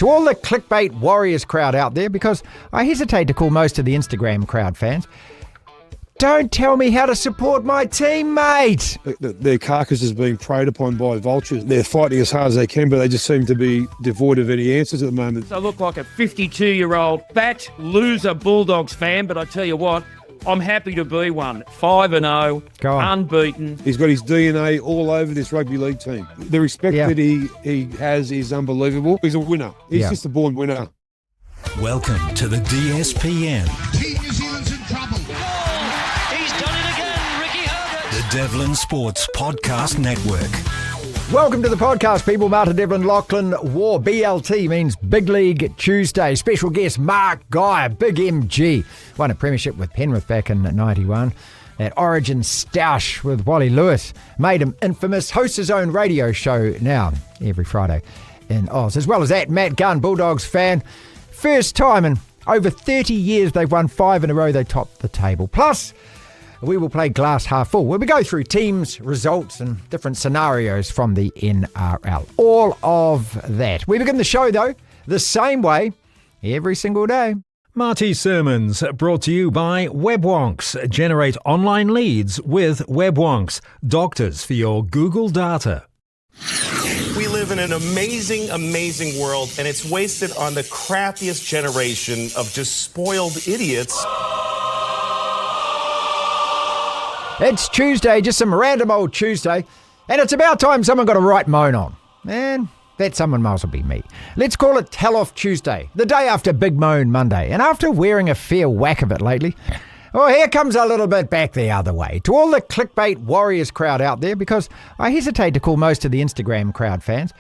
To all the clickbait Warriors crowd out there, because I hesitate to call most of the Instagram crowd fans, don't tell me how to support my team, mate. Their carcass is being preyed upon by vultures. They're fighting as hard as they can, but they just seem to be devoid of any answers at the moment. I look like a 52-year-old fat loser Bulldogs fan, but I tell you what, I'm happy to be one. 5-0, unbeaten. He's got his DNA all over this rugby league team. The respect that he has is unbelievable. He's a winner. He's just a born winner. Welcome to the DSPN. Team New Zealand's in trouble. He's done it again, Ricky Herbert. The Devlin Sports Podcast Network. Welcome to the podcast, people. Marty Devlin, Lachlan Waugh. BLT means Big League Tuesday. Special guest Mark Guy, Big MG. Won a premiership with Penrith back in 91. That Origin stoush with Wally Lewis made him infamous. Hosts his own radio show now every Friday in Oz. As well as that, Matt Gunn, Bulldogs fan. First time in over 30 years they've won 5 in a row. They topped the table. Plus, we will play glass half full, where we go through teams, results and different scenarios from the NRL. All of that. We begin the show, though, the same way every single day. Marty sermons brought to you by WebWonks. Generate online leads with WebWonks. Doctors for your Google data. We live in an amazing, amazing world, and it's wasted on the crappiest generation of just spoiled idiots. It's Tuesday, just some random old Tuesday, and it's about time someone got a right moan on. And that someone might as well be me. Let's call it Tell-Off Tuesday, the day after Big Moan Monday. And after wearing a fair whack of it lately, well, here comes a little bit back the other way. To all the clickbait Warriors crowd out there, because I hesitate to call most of the Instagram crowd fans,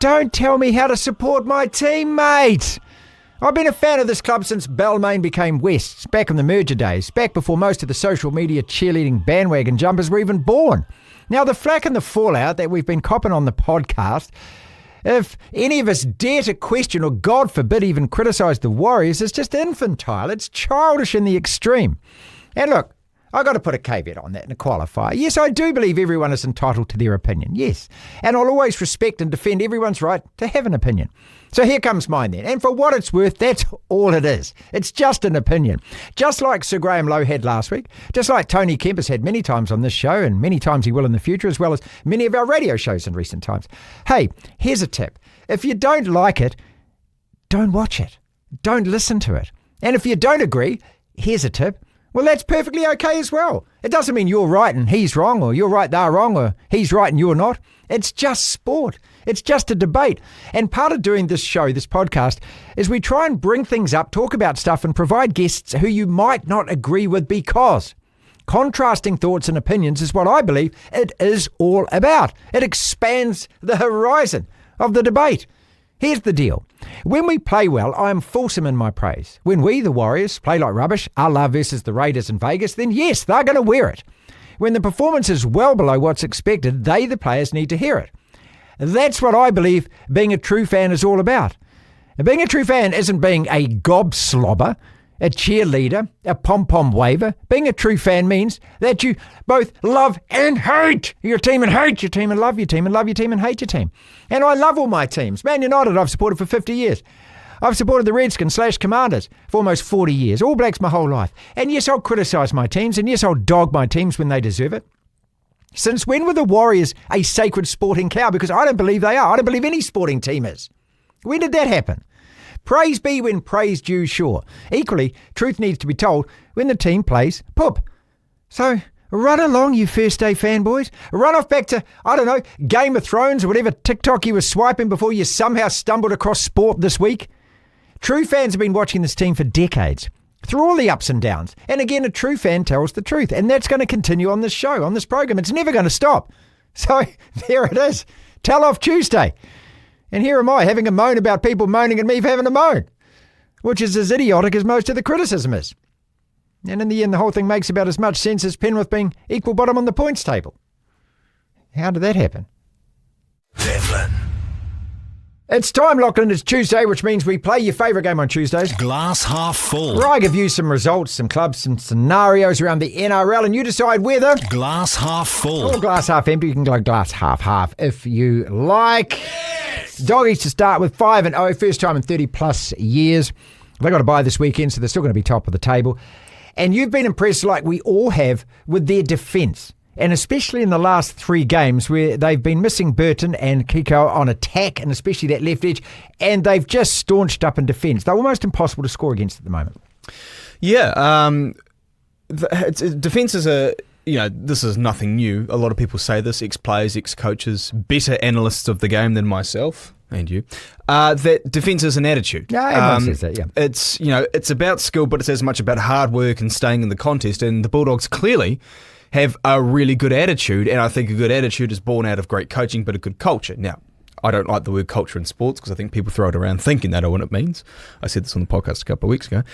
don't tell me how to support my team, mate. I've been a fan of this club since Balmain became Wests, back in the merger days, back before most of the social media cheerleading bandwagon jumpers were even born. Now, the flack and the fallout that we've been copping on the podcast, if any of us dare to question or, God forbid, even criticise the Warriors, is just infantile. It's childish in the extreme. And look, I've got to put a caveat on that and a qualifier. Yes, I do believe everyone is entitled to their opinion, yes. And I'll always respect and defend everyone's right to have an opinion. So here comes mine then. And for what it's worth, that's all it is. It's just an opinion. Just like Sir Graham Lowe had last week, just like Tony Kemp has had many times on this show, and many times he will in the future, as well as many of our radio shows in recent times. Hey, here's a tip. If you don't like it, don't watch it. Don't listen to it. And if you don't agree, here's a tip. Well, that's perfectly okay as well. It doesn't mean you're right and he's wrong, or you're right, they're wrong, or he's right and you're not. It's just sport. It's just a debate. And part of doing this show, this podcast, is we try and bring things up, talk about stuff, and provide guests who you might not agree with, because contrasting thoughts and opinions is what I believe it is all about. It expands the horizon of the debate. Here's the deal. When we play well, I am fulsome in my praise. When we, the Warriors, play like rubbish, a la versus the Raiders in Vegas, then yes, they're going to wear it. When the performance is well below what's expected, they, the players, need to hear it. That's what I believe being a true fan is all about. And being a true fan isn't being a gobslobber, a cheerleader, a pom-pom waver. Being a true fan means that you both love and hate your team, and hate your team, and love your team, and love your team, and hate your team. And I love all my teams. Man United I've supported for 50 years. I've supported the Redskins / Commanders for almost 40 years. All Blacks my whole life. And yes, I'll criticise my teams, and yes, I'll dog my teams when they deserve it. Since when were the Warriors a sacred sporting cow? Because I don't believe they are. I don't believe any sporting team is. When did that happen? Praise be when praise due, sure. Equally, truth needs to be told when the team plays poop. So run along, you first day fanboys. Run off back to, I don't know, Game of Thrones or whatever TikTok you were swiping before you somehow stumbled across sport this week. True fans have been watching this team for decades, through all the ups and downs. And again, a true fan tells the truth. And that's going to continue on this show, on this program. It's never going to stop. So there it is. Tell-Off Tuesday. And here am I having a moan about people moaning at me for having a moan, which is as idiotic as most of the criticism is. And in the end, the whole thing makes about as much sense as Penrith being equal bottom on the points table. How did that happen? Devlin. It's time, Lachlan. It's Tuesday, which means we play your favourite game on Tuesdays. Glass half full. Where I give you some results, some clubs, some scenarios around the NRL, and you decide whether... Glass half full. Or glass half empty. You can go glass half if you like. Yes! Doggies to start with 5-0, first time in 30 plus years. They got a bye this weekend, so they're still going to be top of the table. And you've been impressed, like we all have, with their defence. And especially in the last 3 games where they've been missing Burton and Kiko on attack, and especially that left edge, and they've just staunched up in defence. They're almost impossible to score against at the moment. Yeah, defence is this is nothing new. A lot of people say this, ex-players, ex-coaches, better analysts of the game than myself and you, that defence is an attitude. Yeah, everyone says that, yeah. It's about skill, but it's as much about hard work and staying in the contest, and the Bulldogs clearly have a really good attitude, and I think a good attitude is born out of great coaching, but a good culture. Now, I don't like the word culture in sports because I think people throw it around thinking they know what it means. I said this on the podcast a couple of weeks ago.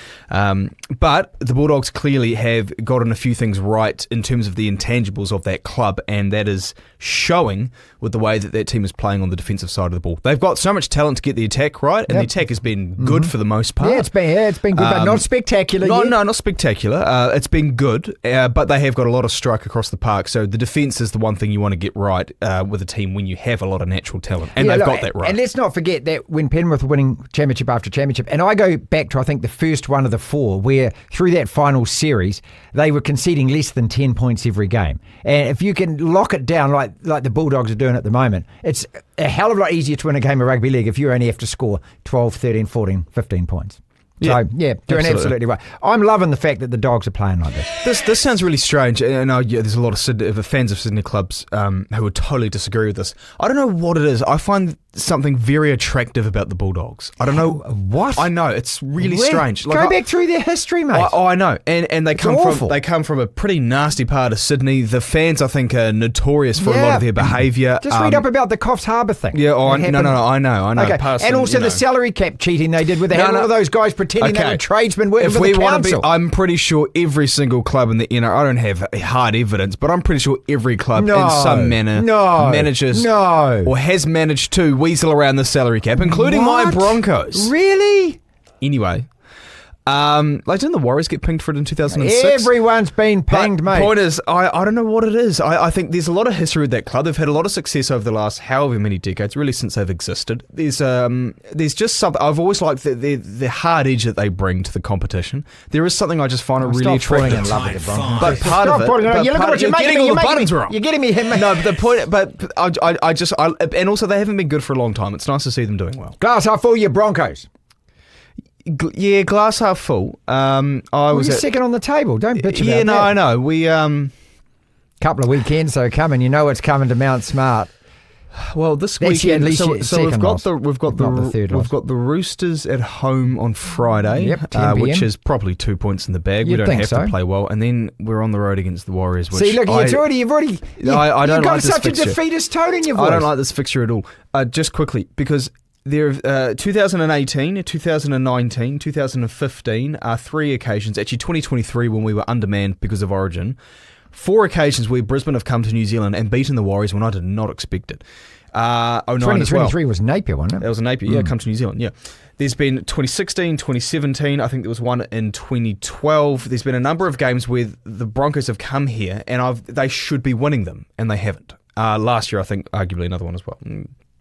But the Bulldogs clearly have gotten a few things right in terms of the intangibles of that club, and that is showing with the way that team is playing on the defensive side of the ball. They've got so much talent to get the attack right, and the attack has been good for the most part. Yeah, it's been good, but not spectacular yet. No, not spectacular. It's been good, but they have got a lot of strike across the park. So the defence is the one thing you want to get right with a team when you have a lot of natural talent. And they've got that right. And let's not forget that when Penrith were winning championship after championship, and I go back to, I think, the first one of the 4, where through that final series, they were conceding less than 10 points every game. And if you can lock it down like the Bulldogs are doing at the moment, it's a hell of a lot easier to win a game of rugby league if you only have to score 12, 13, 14, 15 points. So, doing absolutely right. I'm loving the fact that the Dogs are playing like this. This sounds really strange. I know there's a lot of fans of Sydney clubs who would totally disagree with this. I don't know what it is. I find something very attractive about the Bulldogs. I don't know. What? I know. It's really strange. Go back through their history, mate. I know. And they come from a pretty nasty part of Sydney. The fans, I think, are notorious for a lot of their behaviour. Just read up about the Coffs Harbour thing. Yeah, I know. Okay. And also the salary cap cheating they did with all of those guys pretending they were tradesmen working for the council. I'm pretty sure every single club in the NRL, I don't have hard evidence, but I'm pretty sure every club in some manner manages or has managed to weasel around the salary cap, including my Broncos. Really? Anyway, didn't the Warriors get pinged for it in 2006? Everyone's been pinged, mate. Point is, I don't know what it is. I think there's a lot of history with that club. They've had a lot of success over the last however many decades, really since they've existed. There's just something I've always liked, the hard edge that they bring to the competition. There is something I just find really attractive. Falling in love with the Broncos. But part of it, you're getting all the buttons wrong. You're getting me him. No, but the point. But and also they haven't been good for a long time. It's nice to see them doing well. Glass half full, your Broncos. Yeah, glass half full. I was second on the table. Don't bitch about that. Yeah, no, I know. We couple of weekends so coming. You know it's coming to Mount Smart. Well, this weekend. So we've got the Roosters at home on Friday, which is probably 2 points in the bag. We don't have to play well, and then we're on the road against the Warriors. Which you've already. I don't you've got like such this a defeatist tone in your voice. I don't like this fixture at all. Just quickly, because there, 2018, 2019, 2015 are 3 occasions. Actually, 2023 when we were undermanned because of Origin. 4 occasions where Brisbane have come to New Zealand and beaten the Warriors when I did not expect it. 2023 was Napier, wasn't it? That was Napier, come to New Zealand, yeah. There's been 2016, 2017, I think there was one in 2012. There's been a number of games where the Broncos have come here and they should be winning them, and they haven't. Last year, I think, arguably another one as well.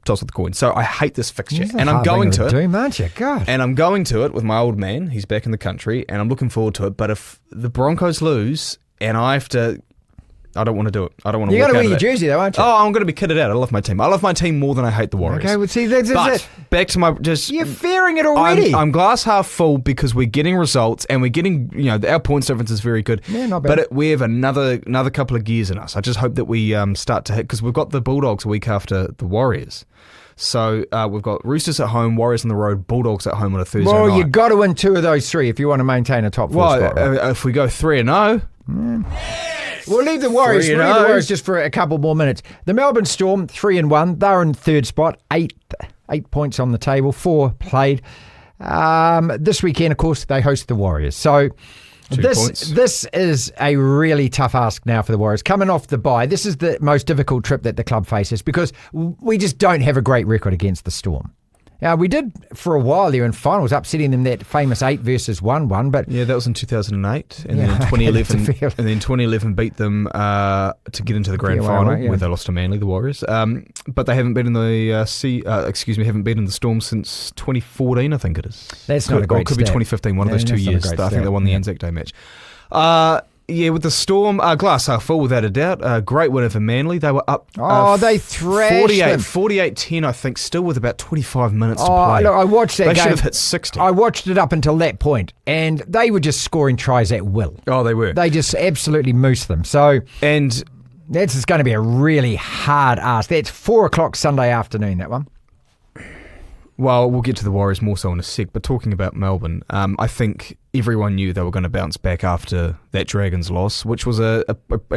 Toss of the coin. So I hate this fixture, and I'm going to it. Aren't you? God. And I'm going to it with my old man. He's back in the country, and I'm looking forward to it. But if the Broncos lose, and I don't want to do it. I don't want to. You got to wear your jersey though, aren't you? Oh, I'm going to be kitted out. I love my team. I love my team more than I hate the Warriors. Okay, well, see, that's it. Back to my You're fearing it already. I'm glass half full because we're getting results and we're getting. Our points difference is very good. Yeah, not bad. But we have another couple of gears in us. I just hope that we start to hit, because we've got the Bulldogs a week after the Warriors. So we've got Roosters at home, Warriors on the road, Bulldogs at home on a Thursday night. Well, you've got to win 2 of those 3 if you want to maintain a top 4 spot. Right? If we go 3-0... We'll leave the Warriors just for a couple more minutes. The Melbourne Storm, 3-1. They're in 3rd spot, 8 points on the table, 4 played. This weekend, of course, they host the Warriors. So... This is a really tough ask now for the Warriors. Coming off the bye, this is the most difficult trip that the club faces because we just don't have a great record against the Storm. We did for a while there in finals, upsetting them that famous 8 versus 1-1. But yeah, that was in 2008, and then in 2011 beat them to get into the grand final, where they lost to Manly, the Warriors. But they haven't been in the haven't been in the Storm since 2014, I think it is. That's not a great could be 2015, one of those 2 years. I think they won the Anzac Day match. Yeah, with the Storm, glass half full without a doubt. Great winner for Manly. They were up. They thrashed 48-10, I think, still with about 25 minutes to play. Look, I watched that game. They should have hit 60. I watched it up until that point, and they were just scoring tries at will. Oh, they were. They just absolutely moosed them. So, and that's just going to be a really hard ask. That's 4:00 Sunday afternoon, that one. Well, we'll get to the Warriors more so in a sec, but talking about Melbourne, I think everyone knew they were going to bounce back after that Dragons loss, which was a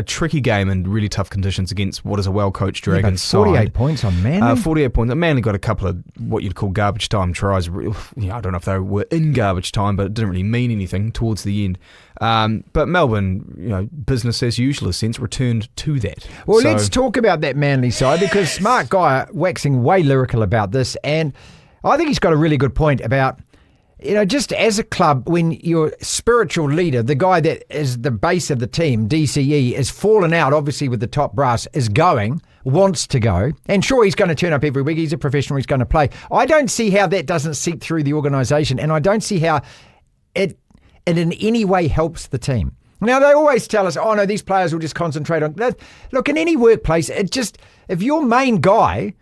tricky game in really tough conditions against what is a well-coached Dragons side. 48 points on Manly? 48 points. Manly got a couple of what you'd call garbage time tries. I don't know if they were in garbage time, but it didn't really mean anything towards the end. But Melbourne, business as usual, since returned to that. Well, let's talk about that Manly side, because Smart Guy waxing way lyrical about this, and I think he's got a really good point about, just as a club, when your spiritual leader, the guy that is the base of the team, DCE, is fallen out, obviously with the top brass, wants to go, and sure, he's going to turn up every week, he's a professional, he's going to play. I don't see how that doesn't seep through the organisation, and I don't see how it in any way helps the team. Now, they always tell us, no, these players will just concentrate on that. Look, in any workplace, if your main guy,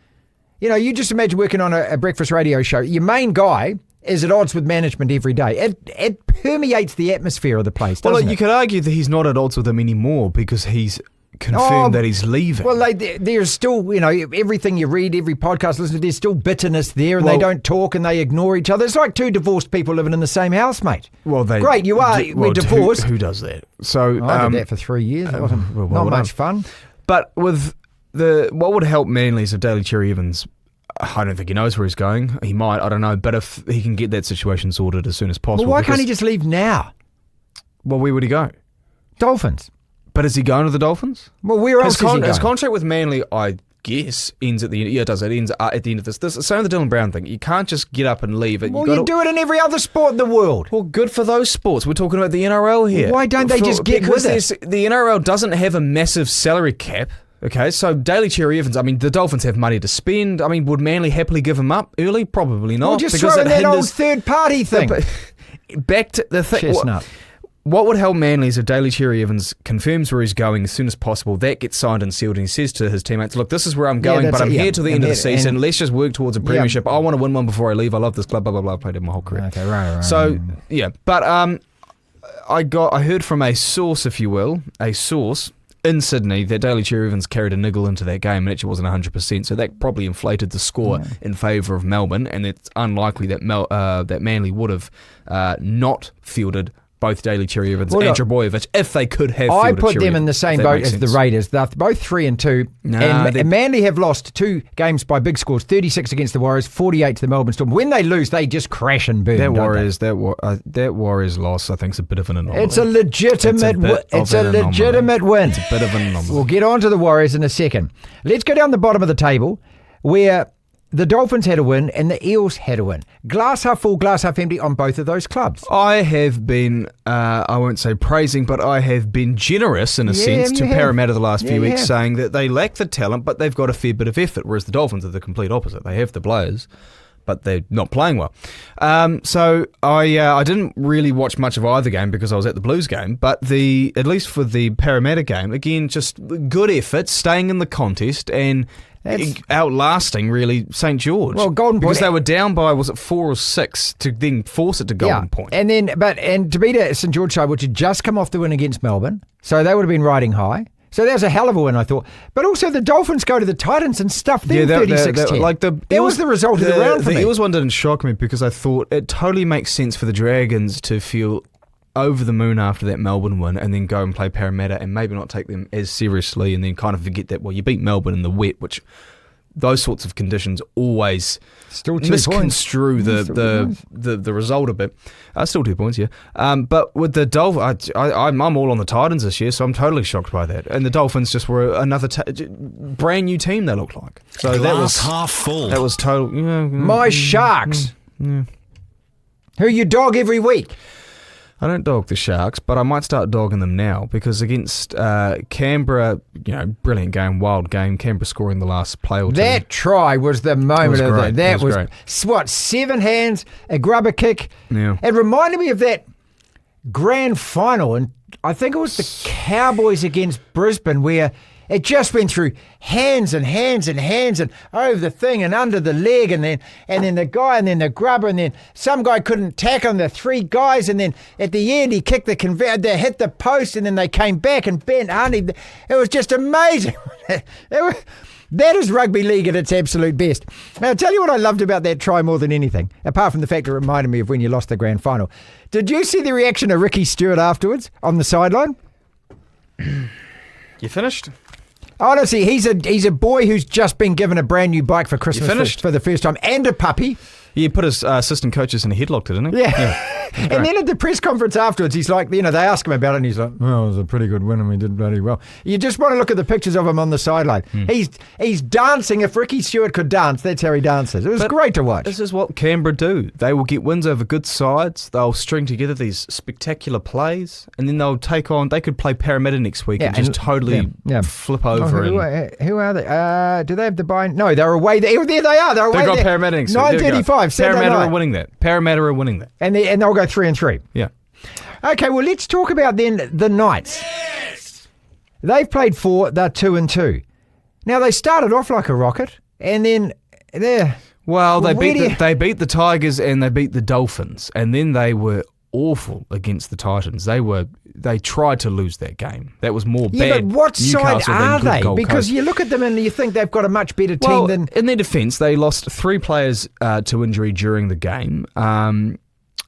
you just imagine working on a breakfast radio show, your main guy is at odds with management every day. It permeates the atmosphere of the place, doesn't it? You could argue that he's not at odds with them anymore because he's confirmed that he's leaving. Well, there's still, everything you read, every podcast listen to, there's still bitterness there, and they don't talk and they ignore each other. It's like two divorced people living in the same house, mate. Well, great, we're divorced. Who does that? So I did that for 3 years. It wasn't not much fun. But with what would help Manly is if Daly Cherry Evans, I don't think he knows where he's going. He might, I don't know. But if he can get that situation sorted as soon as possible. Well, why can't he just leave now? Well, where would he go? Dolphins. But is he going to the Dolphins? Well, where else is he going? His contract with Manly, I guess, ends at the end. Yeah, it does. It ends at the end of this. Same with the Dylan Brown thing. You can't just get up and leave it. Well, you do it in every other sport in the world. Well, good for those sports. We're talking about the NRL here. Why don't they just get with it? The NRL doesn't have a massive salary cap. Okay, so Daly Cherry Evans, the Dolphins have money to spend. Would Manly happily give him up early? Probably not. Well, just throw in that old third-party thing. Back to the thing. Chestnut. What would help Manly is if Daly Cherry Evans confirms where he's going as soon as possible. That gets signed and sealed, and he says to his teammates, look, this is where I'm going, but I'm here till the end of the season. Let's just work towards a premiership. I want to win one before I leave. I love this club, blah, blah, blah. I've played it my whole career. Okay, right. So, yeah. But I heard from a source, if you will, in Sydney, that Daly Cherry Evans carried a niggle into that game and actually wasn't 100%, so that probably inflated the score in favour of Melbourne, and it's unlikely that that Manly would have not fielded both Daly Cherry Evans and Trbojevic if they could have. I put them in the same boat as the Raiders. They're both 3-2, and Manly have lost 2 games by big scores: 36 against the Warriors, 48 to the Melbourne Storm. When they lose, they just crash and burn. That Warriors loss, I think, is a bit of an anomaly. It's a legitimate win. It's a bit of an anomaly. We'll get on to the Warriors in a second. Let's go down the bottom of the table, where the Dolphins had a win and the Eels had a win. Glass half full, glass half empty on both of those clubs. I have been, I won't say praising, but I have been generous in a sense to Parramatta the last few weeks, saying that they lack the talent, but they've got a fair bit of effort, whereas the Dolphins are the complete opposite. They have the players, but they're not playing well. So I didn't really watch much of either game because I was at the Blues game, but at least for the Parramatta game, again, just good effort, staying in the contest and outlasting, really, St. George. Well, Golden Point, because they were down by, was it 4 or 6 to then force it to Golden Point. And then, and to beat a St. George side, which had just come off the win against Melbourne, so they would have been riding high. So that was a hell of a win, I thought. But also the Dolphins go to the Titans and stuff them 36-10. That was the result of the round for me. The Eels one didn't shock me because I thought it totally makes sense for the Dragons to feel over the moon after that Melbourne win and then go and play Parramatta and maybe not take them as seriously and then kind of forget that, well, you beat Melbourne in the wet, which those sorts of conditions always Still 2 misconstrue the result a bit. Still 2 points, yeah. But with the Dolphins, I'm all on the Titans this year, so I'm totally shocked by that. And the Dolphins just were another brand new team. They looked like. So that was half full. That was total. My Sharks. Yeah. Who you dog every week? I don't dog the Sharks, but I might start dogging them now because against Canberra, brilliant game, wild game. Canberra scoring the last play or two. That try was the moment of great. it. That was great. What, 7 hands, a grubber kick. Yeah. It reminded me of that grand final, and I think it was the Cowboys against Brisbane, where it just went through hands and hands and hands and over the thing and under the leg and then the guy and then the grubber and then some guy couldn't tackle the 3 guys and then at the end he kicked the conveyor, they hit the post and then they came back and bent Honey. It was just amazing. That is rugby league at its absolute best. Now, I'll tell you what I loved about that try more than anything, apart from the fact it reminded me of when you lost the grand final. Did you see the reaction of Ricky Stewart afterwards on the sideline? You finished? Honestly, he's a boy who's just been given a brand new bike for Christmas for the first time, and a puppy. He put his assistant coaches in a headlock, didn't he? Yeah. And then at the press conference afterwards, he's like, they ask him about it, and he's like, well, it was a pretty good win, and we did bloody well. You just want to look at the pictures of him on the sideline. He's dancing. If Ricky Stewart could dance, that's how he dances. It was great to watch. This is what Canberra do. They will get wins over good sides. They'll string together these spectacular plays, and then they'll take on. They could play Parramatta next week and just totally flip over. Who are they? Do they have the buy? No, they're away. There they are. They're away. They've got Parramatta next week. 9:35. Parramatta are winning that. Parramatta are winning that. And they'll go 3-3. Yeah. Okay, well, let's talk about then the Knights. Yes! They've played 4, they're 2-2. Now, they started off like a rocket, and then they're... Well, they beat the Tigers and they beat the Dolphins, and then they were awful against the Titans. They tried to lose that game. That was more bad. But what Newcastle side are than they? Gold Because Coast. you look at them and you think they've got a much better team than... in their defence, they lost 3 players to injury during the game.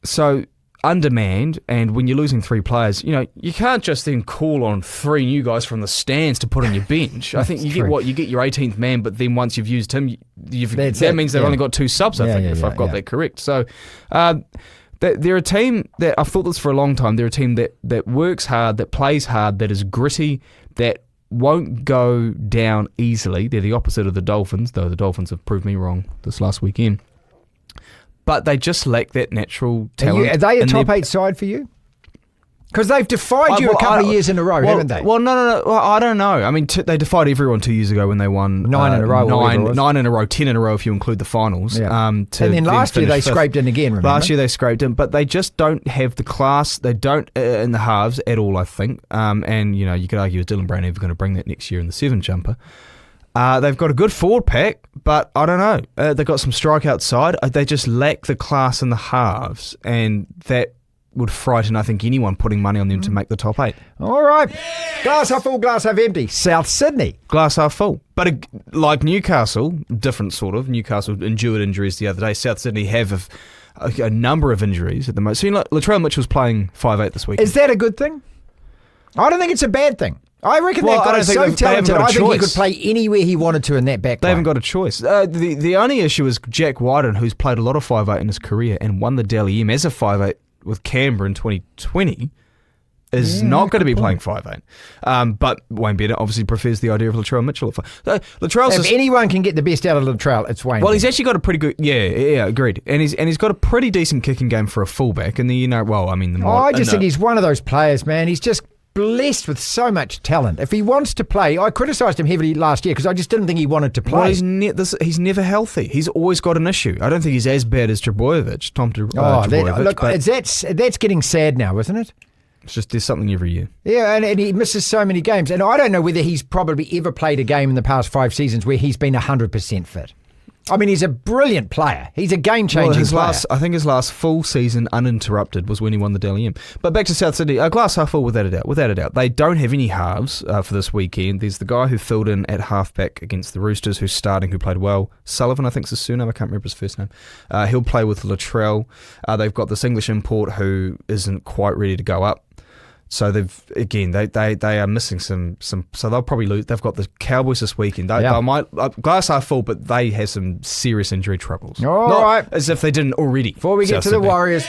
So undermanned, and when you're losing 3 players, you can't just then call on 3 new guys from the stands to put on your bench. I think you get your 18th man, but then once you've used him, that means they've only got 2 subs. I think if I've got that correct. So. They're a team that I've thought this for a long time. They're a team that works hard, that plays hard, that is gritty, that won't go down easily. They're the opposite of the Dolphins, though the Dolphins have proved me wrong this last weekend. But they just lack that natural talent. Are they a top 8 side for you? Because they've defied you a couple of years in a row, haven't they? Well, no. Well, I don't know. I mean, they defied everyone 2 years ago when they won 9 in a row. 9 in a row, 10 in a row if you include the finals. Yeah. And then last year they scraped in again, remember? Last year they scraped in, but they just don't have the class. They don't in the halves at all, I think. And, you could argue, is Dylan Brown ever going to bring that next year in the 7 jumper? They've got a good forward pack, but I don't know. They've got some strike outside. They just lack the class in the halves, and that would frighten, I think, anyone putting money on them to make the top 8. All right. Glass half full, glass half empty. South Sydney. Glass half full. But like Newcastle, different sort of. Newcastle endured injuries the other day. South Sydney have a number of injuries at the moment. So, Latrell Mitchell's playing 5'8" this week. Is that a good thing? I don't think it's a bad thing. I reckon that guy's so talented. I think he could play anywhere he wanted to in that back line. They haven't got a choice. The only issue is Jack Wyden, who's played a lot of 5'8" in his career and won the Dally M as a 5'8" with Canberra in 2020, is not going to be playing 5'8". But Wayne Bennett obviously prefers the idea of Latrell Mitchell. If anyone can get the best out of Latrell, it's Wayne. Well, he's actually got a pretty good... Yeah, agreed. And he's got a pretty decent kicking game for a fullback. And I just think he's one of those players, man. He's just blessed with so much talent. If he wants to play, I criticised him heavily last year because I just didn't think he wanted to play. Well, he's never healthy. He's always got an issue. I don't think he's as bad as Trebojevic, Tom Trebojevic. Look, that's getting sad now, isn't it? It's just there's something every year. Yeah, and he misses so many games. And I don't know whether he's probably ever played a game in the past 5 seasons where he's been 100% fit. I mean, he's a brilliant player. He's a game-changing player. I think his last full season uninterrupted was when he won the Dally M. But back to South Sydney, glass half full without a doubt. They don't have any halves for this weekend. There's the guy who filled in at halfback against the Roosters, who's starting, who played well. Sullivan, I think is his surname. I can't remember his first name. He'll play with Latrell. They've got this English import who isn't quite ready to go up. So they are missing some. So they'll probably lose. They've got the Cowboys this weekend. They might glass half full, but they have some serious injury troubles. All Not right, as if they didn't already. Before we get to the Warriors,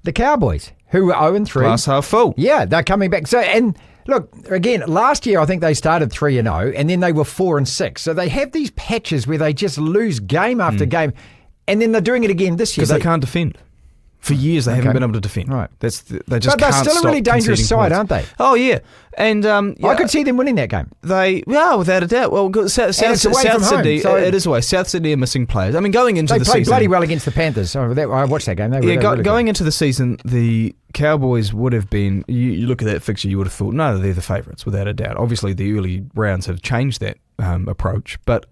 the Cowboys, who were 0-3, glass half full. Yeah, they're coming back. So and. Look, again, last year I think they started 3-0 and then they were 4-6. So they have these patches where they just lose game after game, and then they're doing it again this year. Because they can't defend. For years they haven't been able to defend. Right. They just but they're can't still a really dangerous side, aren't they? Oh, yeah. And I could see them winning that game. Without a doubt. Well, South Sydney, so it is away. South Sydney are missing players. I mean, going into the season, they played bloody well against the Panthers. So I watched that game. Going into the season, the Cowboys would have been. You look at that fixture, you would have thought, no, they're the favourites, without a doubt. Obviously, the early rounds have changed that approach, but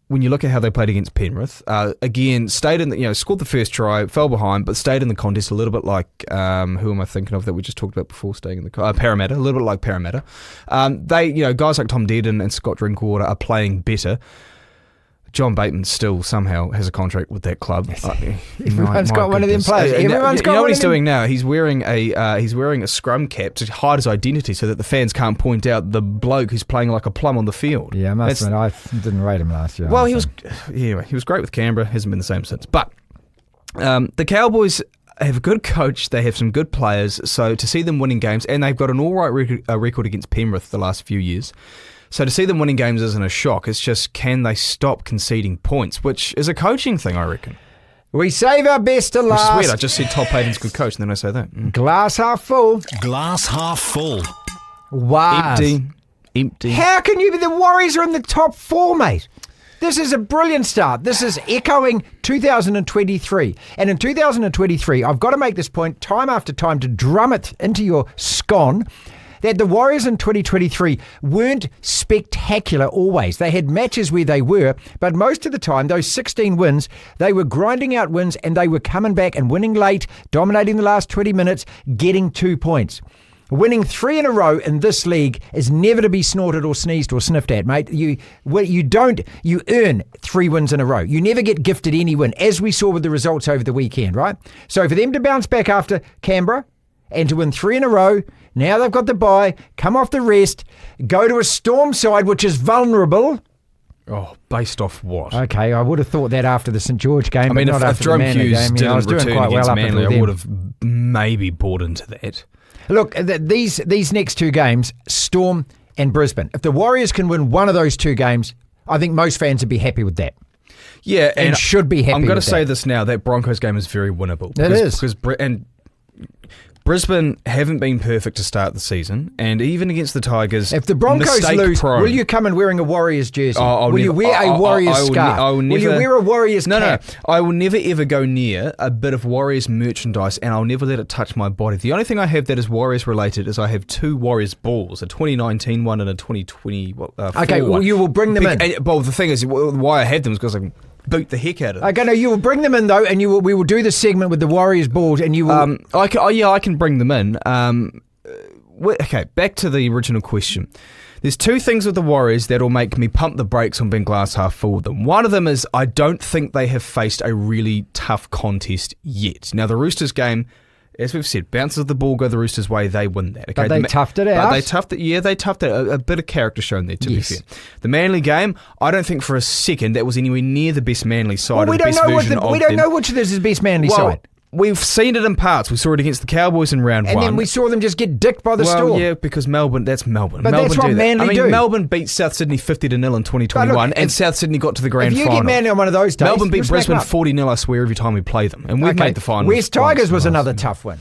when you look at how they played against Penrith, again, stayed in scored the first try, fell behind, but stayed in the contest a little bit like, who am I thinking of that we just talked about before staying in the Parramatta, a little bit like Parramatta. Guys like Tom Dearden and Scott Drinkwater are playing better. John Bateman still somehow has a contract with that club. Everyone's got one of them players. Everyone's got you know one what he's of them. doing now? He's wearing a scrum cap to hide his identity so that the fans can't point out the bloke who's playing like a plum on the field. Yeah, I must admit, I didn't rate him last year. Well, he was great with Canberra. Hasn't been the same since. But the Cowboys have a good coach. They have some good players. So to see them winning games, and they've got an all right record against Penrith the last few years. So to see them winning games isn't a shock. It's just, can they stop conceding points, which is a coaching thing, I reckon. We save our best to last. It's weird. I just said Todd Payton's a good coach, and then I say that. Glass half full. Glass half full. Wow. Empty. How can you be? The Warriors are in the top 4, mate. This is a brilliant start. This is echoing 2023. And in 2023, I've got to make this point time after time to drum it into your scone, that the Warriors in 2023 weren't spectacular always. They had matches where they were, but most of the time, those 16 wins, they were grinding out wins and they were coming back and winning late, dominating the last 20 minutes, getting 2 points. Winning 3 in a row in this league is never to be snorted or sneezed or sniffed at, mate. You earn 3 wins in a row. You never get gifted any win, as we saw with the results over the weekend, right? So for them to bounce back after Canberra and to win 3 in a row, now they've got the bye, come off the rest, go to a Storm side which is vulnerable. Oh, based off what? Okay, I would have thought that after the St George game. I mean, but not if after Jerome the Manly Hughes game. didn't I was doing return quite against well Manly, up I would have maybe bought into that. Look, these next 2 games, Storm and Brisbane. If the Warriors can win one of those 2 games, I think most fans would be happy with that. Yeah, and should be happy. I'm going to with say that. this now: that Broncos game is very winnable. It is. And Brisbane haven't been perfect to start the season, and even against the Tigers, if the Broncos lose, will you come in wearing a Warriors jersey? Will you wear a Warriors scarf? Will you wear a Warriors cap? No. I will never ever go near a bit of Warriors merchandise, and I'll never let it touch my body. The only thing I have that is Warriors related is I have 2 Warriors balls, a 2019 one and a 2020 okay, well, you will bring them in. Well, the thing is, why I had them is because I can boot the heck out of them. Okay, no, you will bring them in though, and we will do the segment with the Warriors balls, and you will. I can bring them in. Okay, back to the original question. There's 2 things with the Warriors that'll make me pump the brakes on being glass half full with them. One of them is I don't think they have faced a really tough contest yet. Now the Roosters game, as we've said, bounces the ball go the Roosters' way, they win that. Okay? But they toughed it out. They toughed it. A bit of character shown there, to be fair. The Manly game, I don't think for a second that was anywhere near the best Manly side. Well, we don't know which of this is the best Manly side. We've seen it in parts. We saw it against the Cowboys in round 1. And then we saw them just get dicked by the Storm. Yeah, because Melbourne, that's Melbourne. But Melbourne that's what Manly do. Melbourne beat South Sydney 50-0 in 2021, and South Sydney got to the grand final. If you get Manly on one of those days, Melbourne beat Brisbane 40-0, I swear, every time we play them. And we've made the final. West Tigers was another tough one.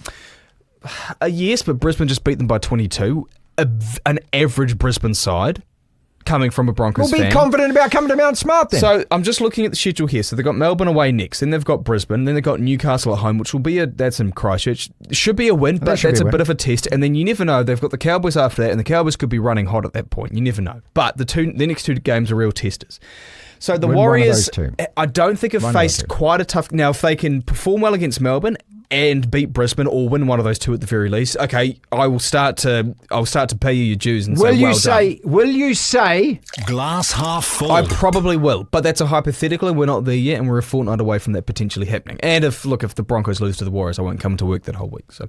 Yes, but Brisbane just beat them by 22. An average Brisbane side coming from a Broncos fan. We'll be confident about coming to Mount Smart then. So I'm just looking at the schedule here. So they've got Melbourne away next, then they've got Brisbane, then they've got Newcastle at home, which will be that's in Christchurch. Should be a win, but that's a bit of a test. And then you never know. They've got the Cowboys after that, and the Cowboys could be running hot at that point. You never know. But the next 2 games are real testers. So the Warriors, I don't think have faced quite a tough. Now, if they can perform well against Melbourne, and beat Brisbane or win one of those two at the very least, okay, I'll start to pay you your dues and Will say, Will you say glass half full? I probably will, but that's a hypothetical and we're not there yet and we're a fortnight away from that potentially happening. And if the Broncos lose to the Warriors, I won't come to work that whole week. So,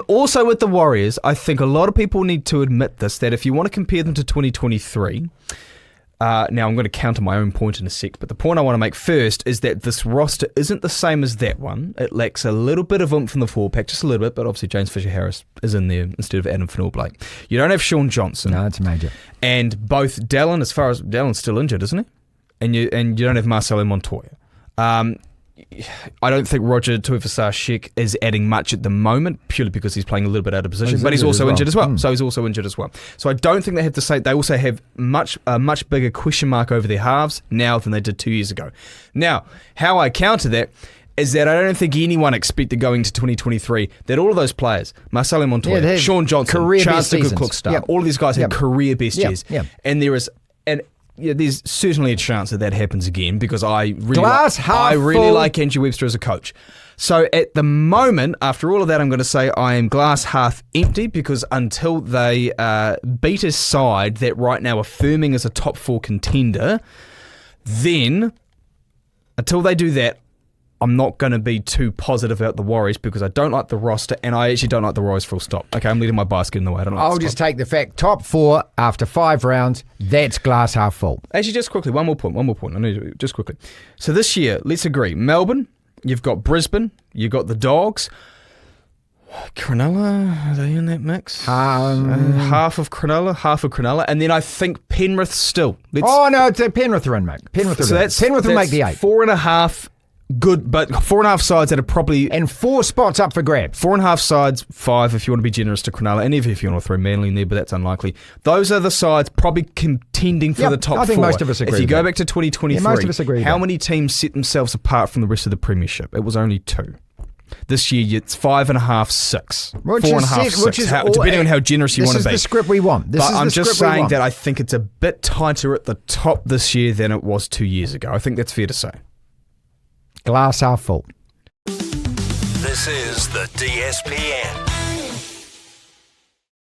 also with the Warriors, I think a lot of people need to admit this, that if you want to compare them to 2023... now, I'm going to counter my own point in a sec, but the point I want to make first is that this roster isn't the same as that one. It lacks a little bit of oomph in the four-pack, just a little bit, but obviously James Fisher-Harris is in there instead of Adam Fanua-Blake. You don't have Sean Johnson. No, it's major. And both Dallin, as far as Dallin's still injured, isn't he? And you don't have Marcelo Montoya. I don't think Roger Tuivasa-Sheck is adding much at the moment, purely because he's playing a little bit out of position, but he's also injured as well. So he's also injured as well. So I don't think they have to say. They also have a much bigger question mark over their halves now than they did 2 years ago. Now, how I counter that is that I don't think anyone expected going to 2023 that all of those players, Marcelo Montoya, Sean Johnson, Chance Cook-Star, all of these guys had career best years. And there's certainly a chance that happens again because I really like Andrew Webster as a coach. So at the moment, after all of that, I'm going to say I am glass half empty because until they beat a side that right now affirming as a top 4 contender, then until they do that, I'm not going to be too positive about the Warriors because I don't like the roster and I actually don't like the Warriors full stop. Okay, I'm letting my bias get in the way. I'll just take the fact, top 4 after 5 rounds, that's glass half full. Actually, just quickly, one more point. I need to, just quickly. So this year, let's agree, Melbourne, you've got Brisbane, you've got the Dogs. Cronulla, are they in that mix? Half of Cronulla. And then I think Penrith still. It's Penrith are in, mate. Penrith will make the 8. 4.5 good, but 4.5 sides that are probably... And 4 spots up for grabs. 4.5 sides, 5 if you want to be generous to Cronulla, and even if you want to throw Manly in there, but that's unlikely. Those are the sides probably contending for the top 4. I think most of us agree. If you go back to 2023, most of us agree how many teams set themselves apart from the rest of the premiership? It was only 2. This year, it's 5.5, 6. 4.5, 6. Depending on how generous you want to be. This is the script we want. I'm just saying that I think it's a bit tighter at the top this year than it was 2 years ago. I think that's fair to say. Glass half full. This is the DSPN